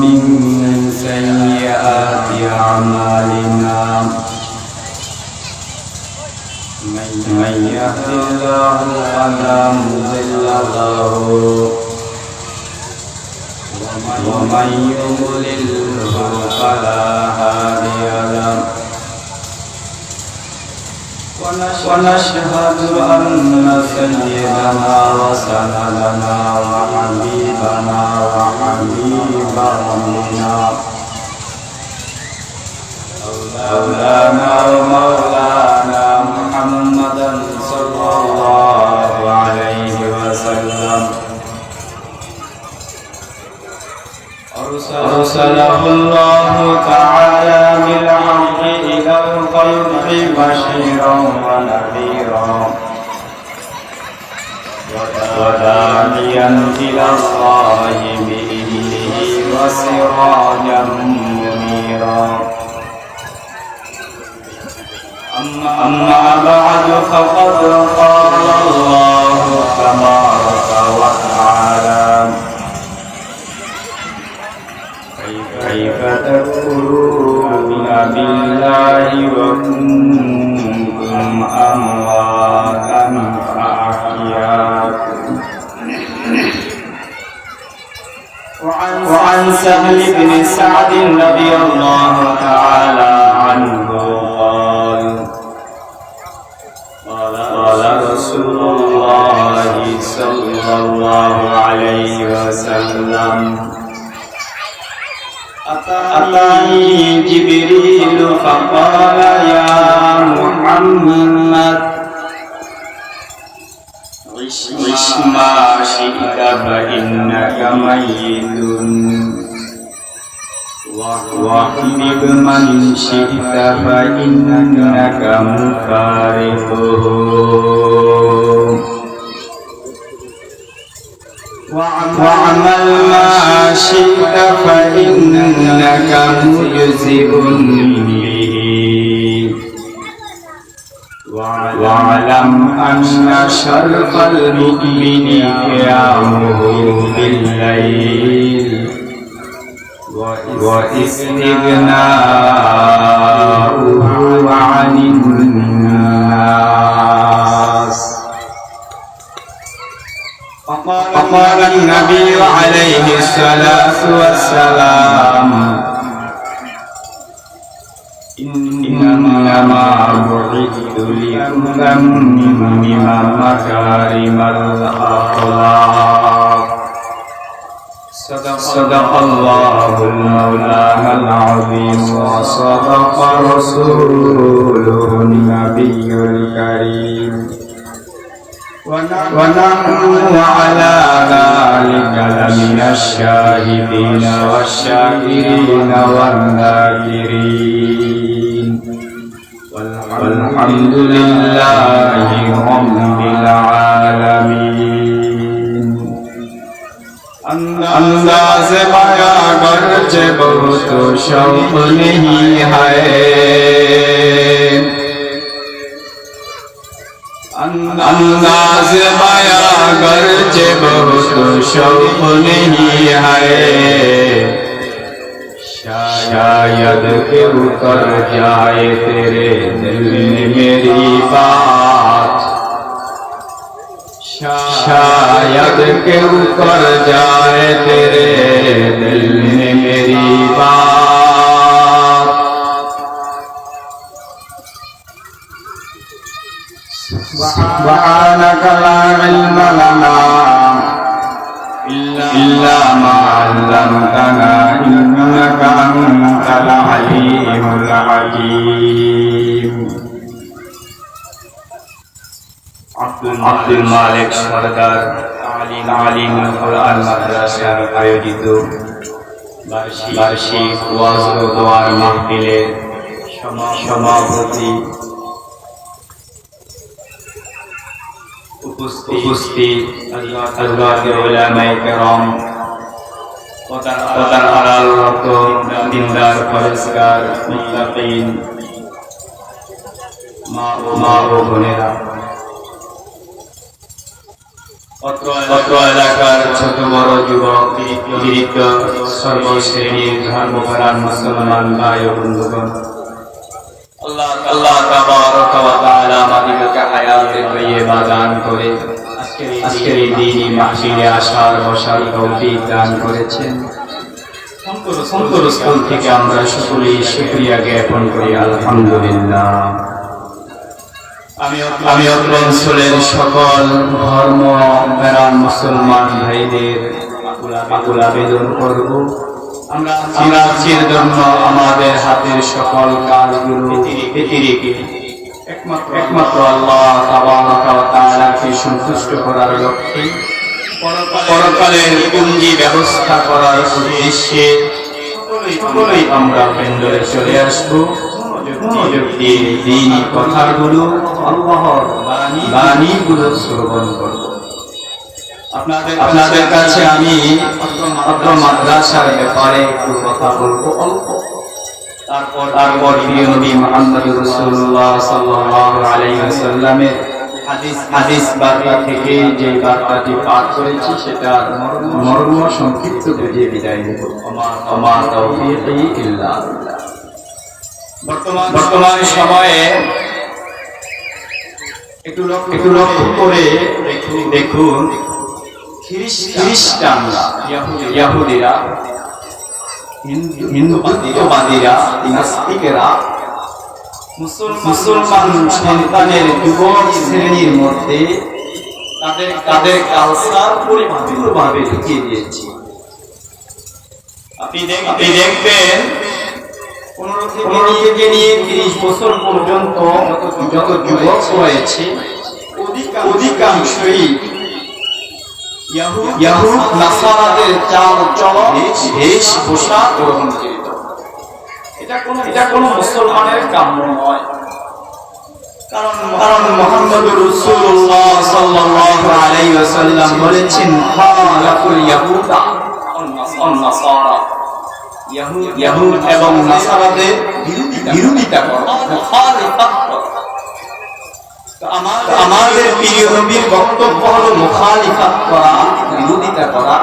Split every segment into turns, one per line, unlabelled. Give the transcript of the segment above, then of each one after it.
ومن سيئات أعمالنا من يهد الله فلا مضل له ومن يضلله فلا هادي له ونشهد أن سيدنا وسندنا وحبيبنا وحبيب ربنا مولانا محمدا صلى الله عليه وسلم أرسله الله تعالى بالحق إلى الخلق بشيرا ونذيرا وداعيا إلى الله بإذنه وسراجا منيرا أما بعد فقد قال الله تبارك وتعالى كيف تكفرون بالله وكنتم أمواتا فأحياكم وعن سهل بن سعد رضي الله تعالى عنه قال رسول الله صلى الله عليه وسلم أتاني جبريل فقال يا محمد عش ما شئت فإنك ميت واحبب من شئت فإنك مفارقه واعمل ما شئت فإنك مجزئ به واعلم أن شرط المؤمن قيامه بالليل واستغناؤه عن الناس. فقال النبي عليه الصلاة والسلام إنما بعثت لأتمم مكارم الأخلاق. صدق الله المولانا العظيم وصدق رسوله النبي الكريم ونحن على ذلك لمن الشاهدين والشاكرين والذاكرين والحمد لله رب العالمين. अंदाज़ माया गर्जे बहुत शौक नहीं है, अंदाज़ माया गर्जे बहुत शौक नहीं है, शायद के उतर जाए तेरे दिल में मेरी बात, शायद के ऊपर जाए तेरे दिल में मेरी बात. سبحانك لا علم لنا إلا ما علمتنا إنك أنت العليم الحكيم. আব্দুল মালিক সরদার তালিম কোরআন মাদ্রাসা আয়োজিত বার্ষিক ওয়াজ ও দোয়ার মাহফিলের সভাপতি উপস্থিত হযরত উলামায়ে কেরাম, পর্দার আড়াল রত দিনদার পরেজগার মুত্তাকিন মা ও বোনেরা, অত্র এলাকার ছোট বড় যুবক বৃদ্ধ সর্বশ্রেণীর ধর্মপরায়ণ মুসলমান ভাই ও বন্ধুগণ, আল্লাহ তাবারক ওয়া তাআলা আমাদেরকে হায়াতে তৈয়বা দান করে আজকের এই দিনই মাহফিলে আসার বসার তৌফিক দান করেছেন। অন্তরস্থল থেকে আমরা সকলেই শুকরিয়া জ্ঞাপন করি, আলহামদুলিল্লাহ। আমি অত্র অঞ্চলের সকল ধর্ম প্রাণ মুসলমান ভাইদের আকুল আবেদন করব, আমরা আজকের জন্য আমাদের হাতের সকল কাজগুলো পেতে রেখে একমাত্র আল্লাহ তাবারক ওয়া তাআলাকে সন্তুষ্ট করার লক্ষ্যে পরকালের পুঁজি ব্যবস্থা করার উদ্দেশ্যে সকলেই আমরা প্যান্ডেলে চলে আসবো। মনোযোগ দিয়ে দ্বীনি কথাগুলো, আল্লাহর বাণীগুলো শ্রবণ করব। আপনাদের কাছে আমি অত্র মাদ্রাসার ব্যাপারে একটু কথা বলবো অল্প। তারপর প্রিয় নবী মুহাম্মদ রাসূলুল্লাহ সাল্লাল্লাহু আলাইহি ওয়াসাল্লামের হাদিস বার্তা থেকে যে বার্তাটি পাঠ করেছি সেটার মর্ম সংক্ষিপ্ত বুঝিয়ে বিদায় নেব। ওমা তাওফীকি ইল্লা বিল্লাহ। বর্তমান সময়ে একটু লক্ষ্য করে দেখুন, খ্রিস্টানরা, ইহুদিরা, হিন্দুবাদীরা, নাস্তিকেরা মুসলমান সন্তানের যুবক শ্রেণীর মধ্যে তাদের কালচার পরিপূর্ণভাবে ঢুকিয়ে দিয়েছে। আপনি দেখবেন 15 থেকে নিয়ে 30 বছর পর্যন্ত যত যুবক রয়েছে অধিকাংশই ইয়াহুদ নাসারাদের চাল চলন বেশভূষা গ্রহণ করিত। এটা কোনো মুসলমানের কাম্য নয়। কারণ মুহাম্মদুর রাসূলুল্লাহ সাল্লাল্লাহু আলাইহি ওয়াসাল্লাম বলেছেন, খালাকুল ইয়াহুদা ওয়ান নাসারা, ইয়াহুদ এবং নাসারাদের বিরোধিতা করো, মুখালিফাত করো। আমাদের প্রিয় নবীর বক্তব্য হলো মুখালিফাত করা, বিরোধিতা করা।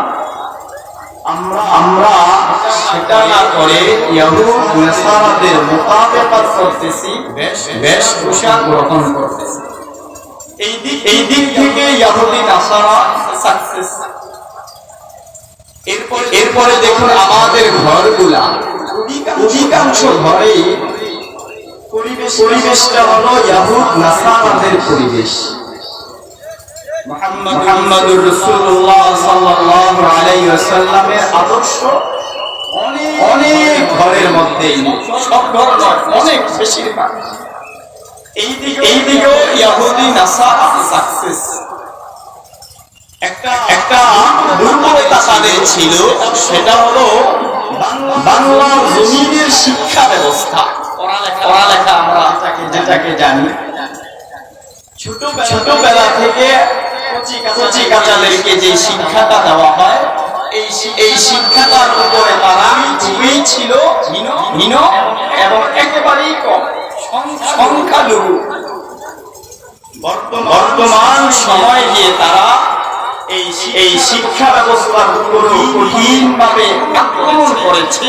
আমরা সেটা না করে ইয়াহুদ নাসারাদের মুখালিফাত করতেছি, বেশভূষা গ্রহণ করতেছি। এই দিক থেকে ইহুদি নাসারা সাকসেস। এরপরে দেখুন আমাদের ঘরগুলা, অধিকাংশ ঘরেই পরিবেশটা হলো ইয়াহুদ নাসারাদের পরিবেশ। মুহাম্মদুর রাসূলুল্লাহ সাল্লাল্লাহু আলাইহি ওয়াসাল্লামের আদর্শ অনেক ঘরের মধ্যেই, সব ঘর নয়, অনেক বেশিরভাগ। এই দিকেও ইহুদি নাসারা সাকসেস। একটা দুর্বলতা তাদের ছিল, সেটা হলো বাংলার জমিনের শিক্ষা ব্যবস্থা, পড়ালেখা আমরা যেটাকে জানি। ছোটবেলা থেকে কচি কাঁচাদেরকে যে শিক্ষাটা দেওয়া হয়, এই শিক্ষাটার উপরে তারা খুবই ছিল হীন এবং একেবারেই কম, সংখ্যালঘু। বর্তমান সময় গিয়ে তারা এই শিক্ষা ব্যবস্থার উপর কঠিনভাবে আক্রমণ করেছে,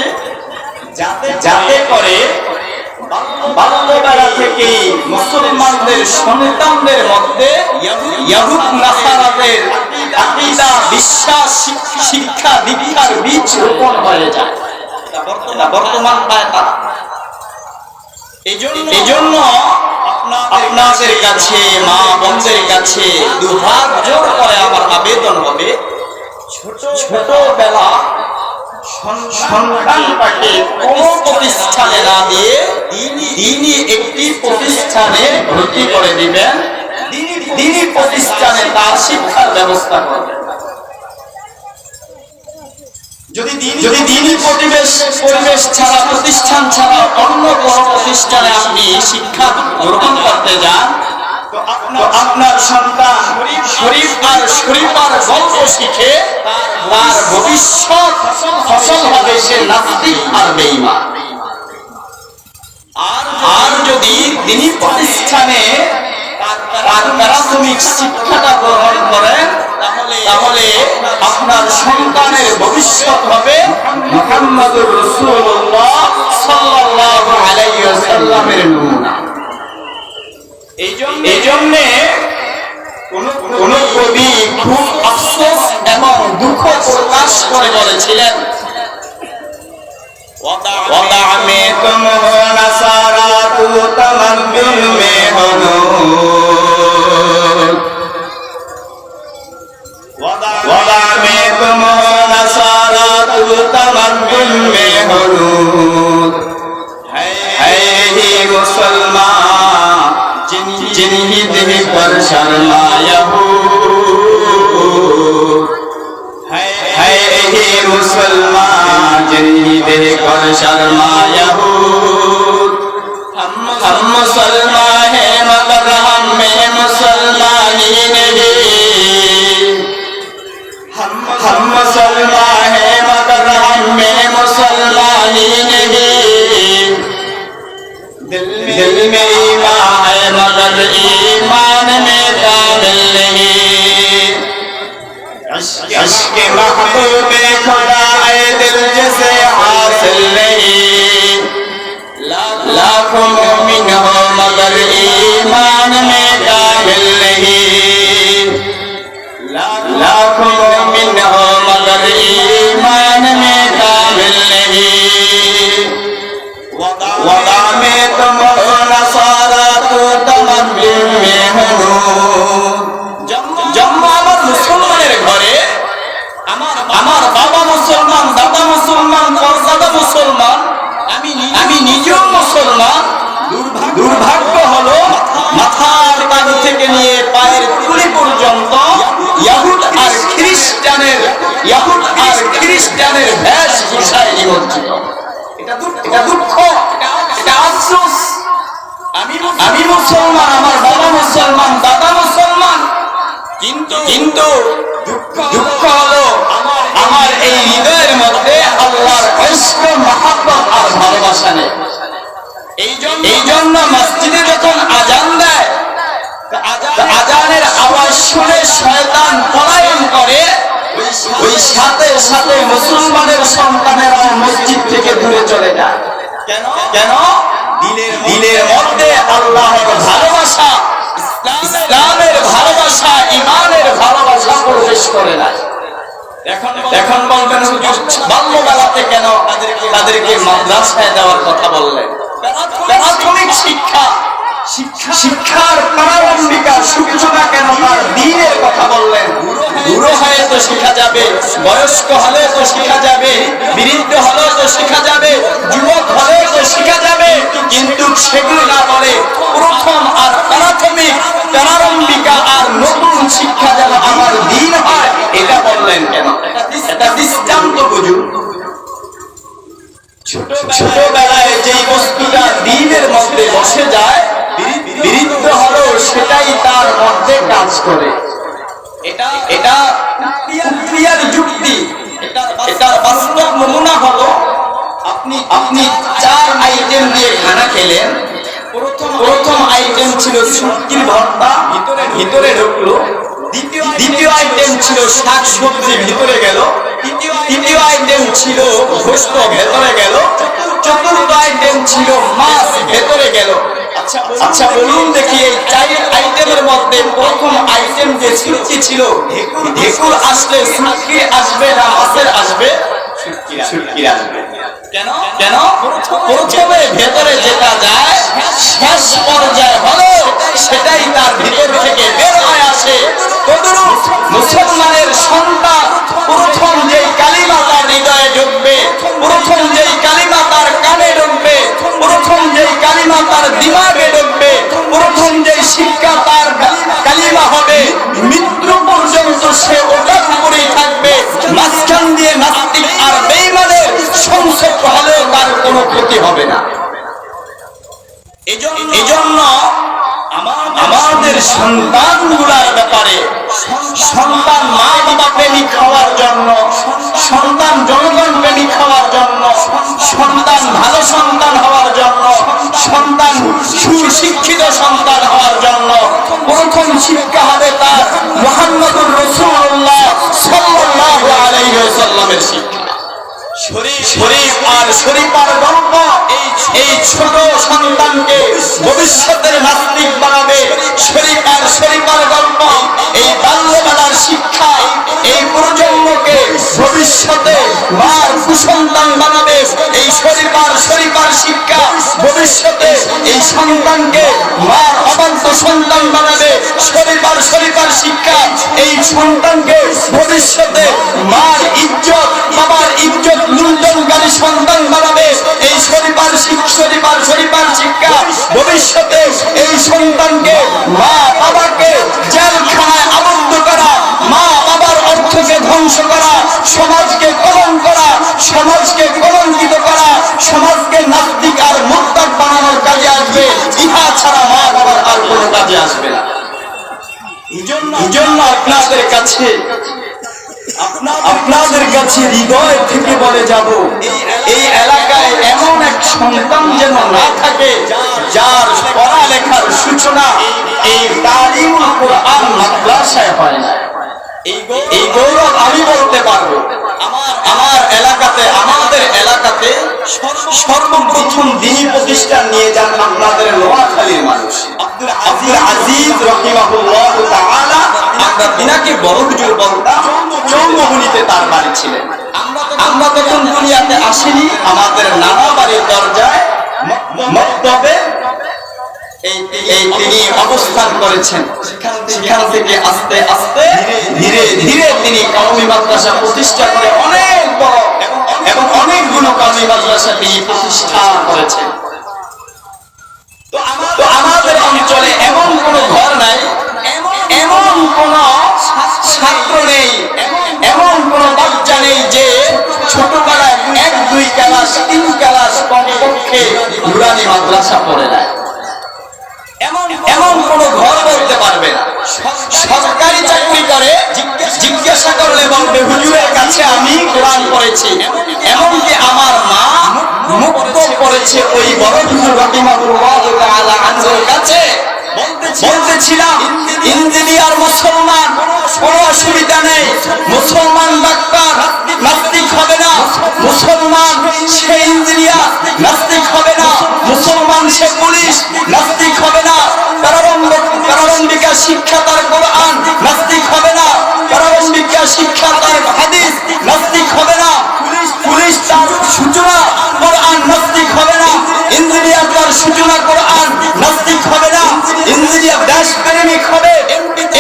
যাতে করে বাল্যবেলা থেকে মুসলমানদের সন্তানদের মধ্যে ইয়াহুদ নাসারাদের আকীদা, বিশ্বাস, শিক্ষা দীক্ষার বীজ রোপণ হয়ে যায়। বর্তমান তারা এজন্য আপনাদের কাছে, মা বোনদের কাছে দুহাত জোর করে আমার আবেদন হবে, ছোটবেলা সন্তানটাকে কোন প্রতিষ্ঠানে না দিয়ে দ্বীনি একটি প্রতিষ্ঠানে ভর্তি করে দিবেন, দ্বীনি প্রতিষ্ঠানে তার শিক্ষার ব্যবস্থা করবেন। যদি দ্বীনি পরিবেশ ছাড়া, প্রতিষ্ঠান ছাড়া অন্য কোনো প্রতিষ্ঠানে আপনি শিক্ষা গ্রহণ করতে যান, তো আপনার সন্তান শরীফার গল্প শিখে তার ভবিষ্যৎ ফসল হবে সে নাস্তিক আর বেঈমান। আর যদি দ্বীনি প্রতিষ্ঠানে আর প্রাথমিক শিক্ষাটা গ্রহণ করেন, তাহলে আপনার সন্তানের ভবিষ্যৎ হবে মুহাম্মদুর রাসূলুল্লাহ সাল্লাল্লাহু আলাইহি ওয়াসাল্লামের নমুনা। এইজন্য কোন কবি খুব আফসোস এবং দুঃখ প্রকাশ করে বলেছিলেন, वदा में तुम हो नसारा तू तमद्दुन में हनूर, वदा में तुम हो नसारा तू तमद्दुन में हनूर, है ही मुसलमान जिन्हीं दिल पर शर्माया हो, है ही मुसलमान जिन्हीं दिल पर शर्माया हो। हम मुसलमान हैं मगर हम में मुसलमानी नहीं, हम मुसलमान हैं मगर हम में मुसलमानी नहीं, दिल में ईमान है मगर ईमान में कामिल नहीं, इश्क़ महबूब खुदा ऐ दिल जिसे हासिल नहीं, लाखों मोमिन हो मगर ईमान में कामिल नहीं, लाखों मोमिन हो मगर ईमान में कामिल नहीं, वदा में तुम हो नसारा तो तमद्दुन में हनूर। जन्म আমার মুসলমানের ঘরে, আমার বাবা মুসলমান, দাদা মুসলমান, পরদাদা মুসলমান, আমি নিজেও মুসলমান। দুর্ভাগ্য হলো মাথার কাঁধ থেকে নিয়ে পায়ের তুলি পর্যন্ত ইয়াহুদ আর খ্রিস্টানের বেশভূষায় নিমজ্জিত। এটা দুঃখ, এটা আফসোস। আমি মুসলমান, আমার বাবা মুসলমান, দাদা মুসলমান, কিন্তু দুঃখ হলো আমার এই হৃদয়ের মধ্যে আল্লাহর ইশক, মহব্বত আর ভালোবাসা নেই। এই জন্য মসজিদে যখন আজান দেয়, আজানের আওয়াজ শুনে শয়তান পলায়ন করে, ওই সাথে সাথে মুসলমানের সন্তানেরা মসজিদ থেকে দূরে চলে যায়। কেন? দিলের মধ্যে আল্লাহর ভালোবাসা, ইসলামের ভালোবাসা, ঈমানের ভালোবাসা প্রবেশ করে না। এখন বলবেন বাল্যবেলাতে কেন তাদেরকে মাদ্রাসায় দেওয়ার কথা বললেন? প্রাথমিক শিক্ষার প্রারম্ভিকা সূচনা কেন তার দ্বীনের কথা বললেন? বুড়ো হয়ে তো শেখা যাবে, বয়স্ক হলে তো শেখা যাবে, বৃদ্ধ হলে তো শেখা যাবে, যুবক হলে তো শেখা যাবে, কিন্তু সেগুলো না বলে প্রথম আর প্রাথমিক প্রারম্ভিকা আর নতুন শিক্ষা যেন আমার দ্বীন হয়, এটা বললেন কেন? এটা দৃষ্টান্ত বুঝুন। ছোটবেলায় যেই বস্তুটা দ্বীনের মধ্যে বসে যায়, বৃদ্ধ হলো সেটাই তার মধ্যে কাজ করে। এটা ক্রিয়ার যুক্তি। এটার বাস্তব নমুনা হলো আপনি 4 আইটেম দিয়ে খানা খেলেন। প্রথম আইটেম ছিল শুটকির ভর্তা, ভিতরে ঢুকলো। দ্বিতীয় আইটেম ছিল শাক সবজি, ভিতরে গেল। তৃতীয় আইটেম ছিল গোশত, ভেতরে গেল। চতুর্থ আইটেম ছিল মাছ, ভেতরে গেল। আচ্ছা বলুন দেখি, এই 4 আইটেমের মধ্যে প্রথম আইটেম যে শুটকি ছিল, ঢেকুর আসলে শুটকি আসবে না মাছের আসবে? শুটকি আসবে। কেন? প্রথমে ভেতরে যেটা যায় শেষ পর্যায়ে হলো সেটাই তার ভিতর থেকে বের হয়ে আসে। মুসলমানের সন্তান প্রথম যেই কালিমা তার হৃদয়ে ঢুকবে, প্রথম যেই কালিমা তার কানে ঢুকবে, প্রথম যেই কালিমা তার দিমাগে ঢুকবে, প্রথম যেই শিক্ষা তার কালিমা হবে, মৃত্যু পর্যন্ত সে ওটার উপরেই থাকবে। মাঝখান দিয়ে নাস্তিক আর বেঈমানের সংসর্গ হলেও তার কোনো ক্ষতি হবে না। এজন্য আমাদের সন্তানগুলোর ব্যাপারে, সন্তান মা বাবা প্রেমিক হওয়ার জন্য, সন্তান জনগণ প্রেমিক হওয়ার জন্য, সন্তান ভালো সন্তান হওয়ার জন্য, সন্তান সুশিক্ষিত সন্তান হওয়ার জন্য প্রথম ইসলামের শিক্ষা। শরীফ আর শরীফার গল্প এই ছোট সন্তানকে ভবিষ্যতের নাস্তিক বানাবে। শরীফ আর শরীফার গল্প এই বাল্যবেলার শিক্ষা এই প্রজন্মকে ভবিষ্যতে মার কুসন্তান বানাবে। এই শরীফ আর শরীফার শিক্ষা ভবিষ্যতে এই সন্তানকে মার অবাধ্য সন্তান বানাবে। শরীফ আর শরীফার শিক্ষা এই সন্তানকে ভবিষ্যতে মার ইজ্জত বাবার ইজ্জত লুণ্ঠনকারী সন্তান বানাবে। এই শরীফার শিক্ষা ভবিষ্যতে এই সন্তানকে মা বাবাকে জেলখানায় আবদ্ধ করা, মা বাবার অর্থকে ধ্বংস করা, সমাজকে কলঙ্ক করা, সমাজকে কলঙ্কিত করা, সমাজকে নাস্তিক আর মুরতাদ বানানোর কাজে আসবে। ইহা ছাড়া মা বাবার আর কোনো কাজে আসবে না। এজন্য আপনাদের কাছে হৃদয় থেকে বলে যাব, এই এলাকায় এমন এক সন্তান যেন না থাকে যার পড়ালেখার সূচনা এই তালিমুল কোরআন মাদ্রাসায় হয় না। এই গৌরব আমি বলতে পারবো। আমার এলাকাতে, আমাদের এলাকাতে সর্বপ্রথম দ্বীনি প্রতিষ্ঠান নিয়ে যান আপনাদের নোয়াখালীর মানুষ আব্দুল আজিজ রাহিমাহুল্লাহ তাআলা। আমরা তিনাকে বড় হুজুর বলতাম। চৌমুহনীতে তার বাড়ি ছিলেন। আমরা তখন দুনিয়াতে আসিনি, আমাদের নানা বাড়ির দরজায় মক্তবে তিনি অবস্থান করেছেন। সেখান থেকে আস্তে আস্তে ধীরে ধীরে তিনি কওমি মাদ্রাসা প্রতিষ্ঠা করে অনেক বড় এবং অনেকগুলো কওমি মাদ্রাসা তিনি প্রতিষ্ঠা করেছেন। তো আমাদের অঞ্চলে এমন কোন ঘর নাই, এমন কোন ছাত্র নেই, এমন কোন বাচ্চা নেই যে ছোটবেলায় 1-2 ক্লাস 3 ক্লাস কমপক্ষে নুরানি মাদ্রাসা পড়ে নাই। এমন কোন ঘর বলতে পারবে না। সরকারি চাকরি করে, জিজ্ঞাসা করলে বলবে হুজুরের কাছে আমি কোরআন পড়েছি। এমনকি আমার মা মুক্ত পড়েছে ওই বড় হুজুর রাহিমাহুল্লাহ তাআলা আনহুর কাছে। বলতেছিলাম ইঞ্জিনিয়ার মুসলমান, কোনো অসুবিধা নেই। মুসলমান ডাক্তার নাস্তিক হবে না, মুসলমান সে ইঞ্জিনিয়ার নাস্তিক হবে না, মুসলমান সে পুলিশ নাস্তিক হবে না, প্রারম্ভিকা শিক্ষা তার কোরআন নাস্তিক হবে না, প্রারম্ভিকা শিক্ষা তার হাদিস নাস্তিক হবে না, পুলিশ তার সূচনা কোরআন নাস্তিক হবে না, ইঞ্জিনিয়ার তার সূচনা কোরআন নাস্তিক হবে না, ইঞ্জিনিয়ার দেশপ্রেমিক হবে,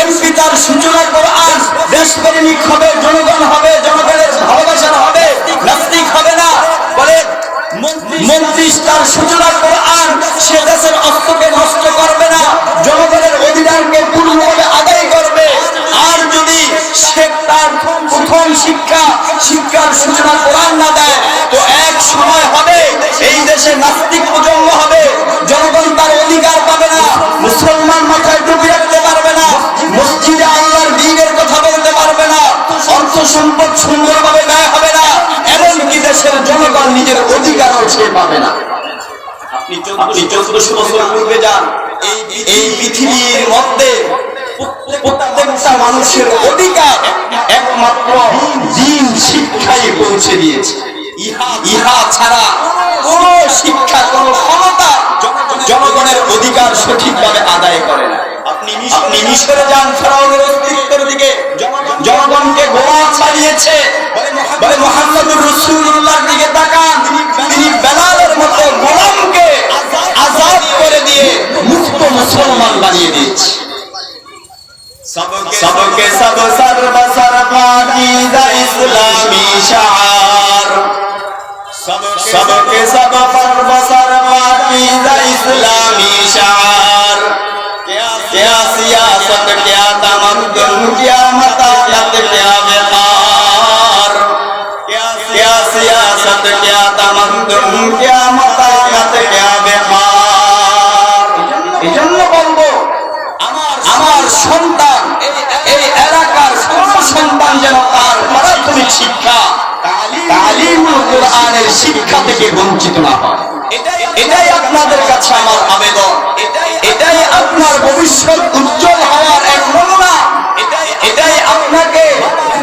এমপি তার সূচনা কোরআন দেশপ্রেমিক হবে, জনগণ হবে, জনগণের ভালোবাসার হবে, নাস্তিক হবে না। বলে মন্ত্রী তার সূচনা কোরআন, সে দেশের অস্ত্রকে নষ্ট করবে না, জনগণের অধিকারকে পূর্ণভাবে আদায় করবে। আর যদি সে তার প্রথম শিক্ষার সূচনা কোরআন না দেয়, তো এক সময় হবে এই দেশে নাস্তিক প্রজন্ম হবে, জনগণ তার অধিকার পাবে না, মুসলমান মাথায় টুপি রাখতে পারবে না, মসজিদে আল্লাহর দ্বীনের কথা বলতে পারবে না, অর্থ সম্পদ সুন্দরভাবে ব্যয় হবে না, এমনকি দেশের জনগণ নিজের অধিকারও সে পাবে না। আপনি 1400 বছর পূর্বে যান, এই পৃথিবীর মধ্যে প্রত্যেকটা মানুষের অধিকার একমাত্র দ্বীন শিক্ষাই পৌঁছে দিয়েছে। ইহা ছাড়া কোন শিক্ষা, কোন ক্ষমতা জনগণের অধিকার সঠিকভাবে আদায় করে না। আপনি মিশরে যান, ফেরাউনের অস্তিত্বের দিকে জনগণকে গোলাম বানিয়েছে। বলে মুহাম্মদুর রাসূলুল্লাহর দিকে তাকান, তিনি বেলালের মতো গোলামকে আজাদ করে দিয়ে মুক্ত মুসলমান বানিয়ে দিয়েছে। सबके सब सर्व सर्वाकीदा इस्लामी शार, सबके सब सर्व सर्वाकीदा इस्लामी शार। क्या सियासत, क्या तमद्दुन, क्या मतालत, क्या व्यापार, क्या सियासत, क्या तमद्दुन, क्या मतालत, क्या व्यापार। এজন্য বলবো আমার সন্তান, এই এলাকার কোন সন্তান যেন তার প্রাথমিক শিক্ষা তালিমুল কোরআনের শিক্ষা থেকে বঞ্চিত না হয়। এটাই আপনাদের কাছে আমার আবেদন, এটাই আপনার ভবিষ্যৎ উজ্জ্বল হওয়ার এক নমুনা, এটাই আপনাকে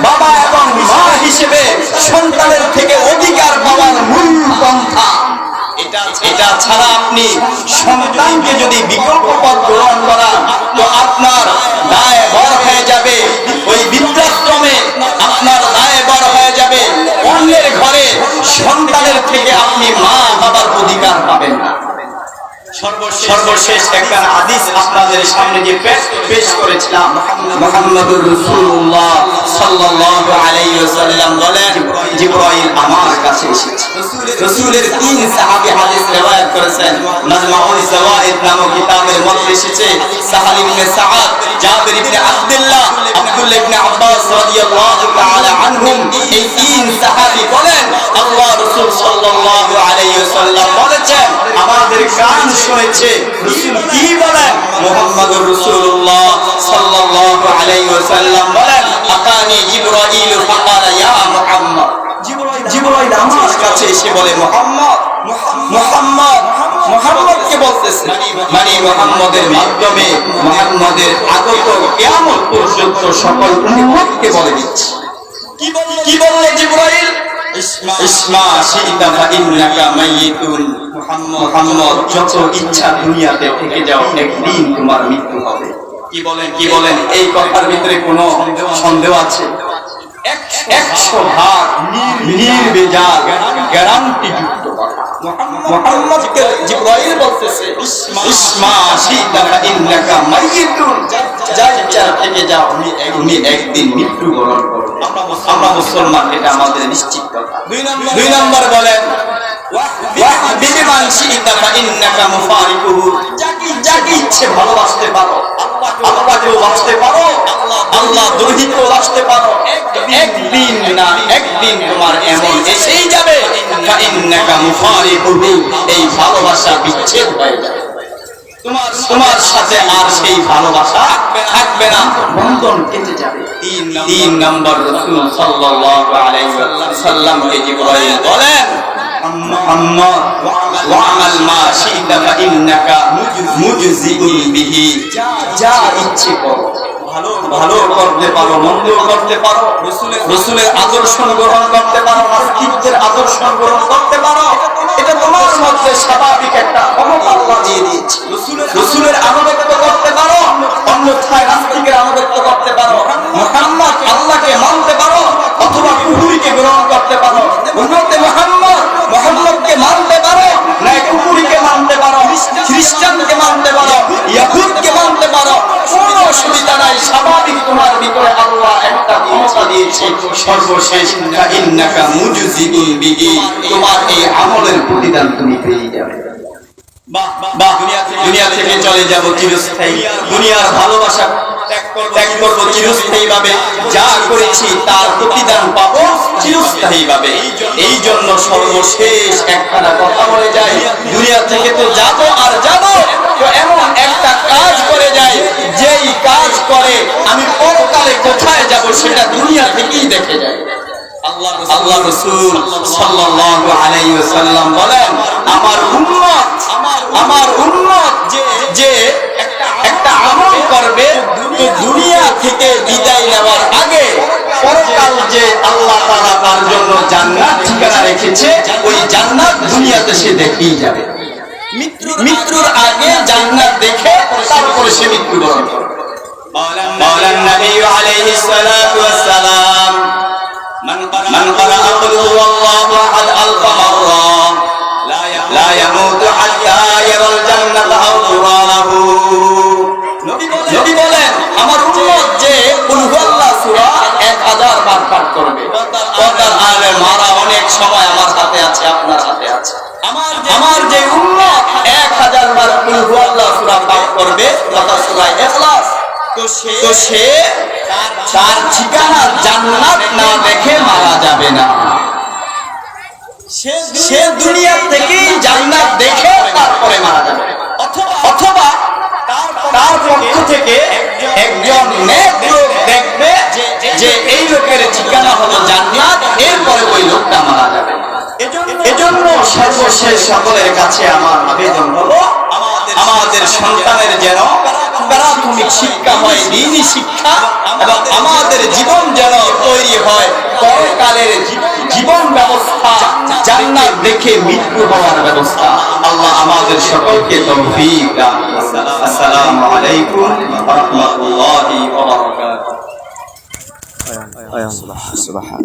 বাবা এবং মা হিসেবে জীবনকে যদি বিকল্প পথ গ্রহণ করা, তো আপনার দায় বড় হয়ে যাবে ওই বৃদ্ধাশ্রমে, আপনার দায় বড় হয়ে যাবে অন্যের ঘরে। সন্তানের থেকে আপনি মা বাবার অধিকার পাবেন না। সর্বশেষ একটা হাদিস আপনাদের সামনে যে পেশ করেছিলাম, মুহাম্মদুর রাসূলুল্লাহ সাল্লাল্লাহু আলাইহি ওয়াসাল্লাম বলেন, জিবরাইল আমার কাছে এসেছে। রাসূলের 3 সাহাবী হাদিস রওয়ায়াত করেছেন। মাজমাউল যাওয়াইদ নামক কিতাবের মধ্যে এসেছে, সাহাল ইবনে সাআদ, জাবির ইবনে আব্দুল্লাহ, আব্দুল্লাহ ইবনে আব্বাস রাদিয়াল্লাহু তাআলা আনহুম, এই 3 সাহাবী বলেন, আল্লাহ রাসূল সাল্লাল্লাহু আলাইহি ওয়াসাল্লাম বলেছেন, আমাদের কান শুনেছে রাসূল কি বলেন। মুহাম্মদুর রাসূলুল্লাহ সাল্লাল্লাহু আলাইহি ওয়াসাল্লাম বলেন, আতানি জিবরাইল ফাকালা ইয়া মুহাম্মদ, জিবরাইল আমার কাছে এসে বলে, মুহাম্মদ, মুহাম্মদ, মুহাম্মদকে বলতেছে, মানে মুহাম্মদের মাধ্যমে মুহাম্মদের আগত কিয়ামত পর্যন্ত সকল উম্মতকে বলে দিচ্ছে। কি বলল জিবরাইল? ইসমা শিতা ফা ইন্নাকা মাইয়িতুন, মুহাম্মদ যত ইচ্ছা দুনিয়াতে থেকে যাও, একদিন তোমার মৃত্যু হবে। কি বলেন এই কথার ভিতরে কোনো সন্দেহ আছে? 100% নির্ভেজাল গ্যারান্টি যুক্ত কথা। মুহাম্মদকে জিবরাইল বলতেছে, ইসমা শিতা ফা ইন্নাকা মাইয়িতুন, যা ইচ্ছা থেকে যাও, তুমি একদিন মৃত্যুবরণ করবে। আমরা মুসলমান, এটা আমাদের নিশ্চিত কথা। 2 নম্বর বলেন, বিমান শিতা ফা ইন্নাকা মুফারিকুহু, যাকে ইচ্ছে ভালোবাসতে পারো, আল্লাহকেও বাসতে পারো, আল্লাহ দ্রোহীকেও বাসতে পারো। একদিন না একদিন তোমার এমন এসেই যাবে, ফা ইন্নাকা মুফারিকুহু, এই ভালোবাসা বিচ্ছেদ হয়ে যাবে। তোমার সাথে আর সেই ভালোবাসা থাকবে না, বন্ধন কেটে যাবে। 3 নম্বর রাসূল সাল্লাল্লাহু আলাইহি ওয়াসাল্লামকে জিবরাইল বলেন, মুহাম্মদ ওয়া'মাল মা শি'তা ফা ইন্নাকা মুজজিউন বিহি, যা ইচ্ছে করো, ভালো করতে পারো, মন্দ করতে পারো, রাসূলের আদর্শ গ্রহণ করতে পারো, নাস্তিকদের আদর্শ গ্রহণ করতে পারো, এটা তোমার মধ্যে স্বাভাবিক একটা ক্ষমতা আল্লাহ দিয়ে দিয়েছে। রাসূলের আনুগত্য করতে পারো, অন্যথায় নাস্তিকের আনুগত্য করতে পারো। মুহাম্মদ আল্লাহকে মানতে পারো, অথবা কুফরিকে গ্রহণ করতে পারো। উম্মতে মুহাম্মদকে মানতে পারো, না কুফরিকে মানতে পারো, খ্রিস্টানকে মানতে পারো, ইহুদকে মানতে পারো, কোনো অসুবিধা নাই। স্বাভাবিক তোমার ভিতরে আল্লাহ একটা ক্ষমতা দিয়েছে। সর্বশেষ ফা ইন্নাকা মুজজিউন বিহি, তোমার এই আমলের প্রতিদান তুমি পেয়ে যাবে। দুনিয়া থেকে চলে যাব চিরস্থায়ী, দুনিয়ার ভালোবাসা ত্যাগ করব চিরস্থায়ী ভাবে, যা করেছি তার প্রতিদান পাবো চিরস্থায়ী ভাবে। এই জন্য সর্বশেষ একখানা কথা বলে যায়, দুনিয়া থেকে তো যাব আর যাব, তো এমন একটা কাজ করে যায়, যেই কাজ করে আমি পরকালে কোথায় যাব সেটা দুনিয়া থেকেই দেখে যায়। আল্লাহ রাসূল সাল্লাল্লাহু আলাইহি ওয়াসাল্লাম বলেন, আমার উম্মত যে একটা আমল করবে, তো দুনিয়া থেকে বিদায় নেওয়ার আগে পরকাল যে আল্লাহ তাআলা তার জন্য জান্নাত ঠিকানা রেখেছে, ওই জান্নাত দুনিয়াতে সে দেখেই যাবে। মৃত্যুর আগে জান্নাত দেখে তারপরে সে মৃত্যুবরণ করবে। মাওলানা নবী আলাইহিস সালাতু ওয়াস সালাম, من قرأ قل هو الله أحد 1000 مرة لا يموت حتى يرى الجنة أو تراه। নবী বলেন, আমার উম্মত যে কুল হুয়াল্লাহ সূরা 1000 বার পাঠ করবে, পর্দার আড়ালে মারা অনেক সময় আমার হাতে আছে, আপনার হাতে আছে। আমার যে উম্মত 1000 বার কুল হুয়াল্লাহ সূরা পাঠ করবে, তথা সূরা ইখলাস, তো সে তার ঠিকানা জান্নাত না দেখে মারা যাবে না। সে দুনিয়া থেকেই জান্নাত দেখে তারপরে মারা যাবে, অথবা তার পক্ষ থেকে একজন নেক লোক দেখবে যে এই লোকের ঠিকানা হলো জান্নাত, এরপরে ওই লোকটা মারা যাবে। এজন্য সর্বশেষ সকলের কাছে আমার আবেদন হলো, আমাদের সন্তানের যেন প্রাথমিক শিক্ষা হয় দ্বীনি শিক্ষা, এবং আমাদের জীবন যেন তৈরি হয় পরকালের জীবন ব্যবস্থা, জান্নাত দেখে মৃত্যু হওয়ার ব্যবস্থা। আল্লাহ আমাদের সকলকে তৌফিক দান করুন। আসসালামু আলাইকুম ওয়া রাহমাতুল্লাহি ওয়া বারাকাতুহু।
Subhan.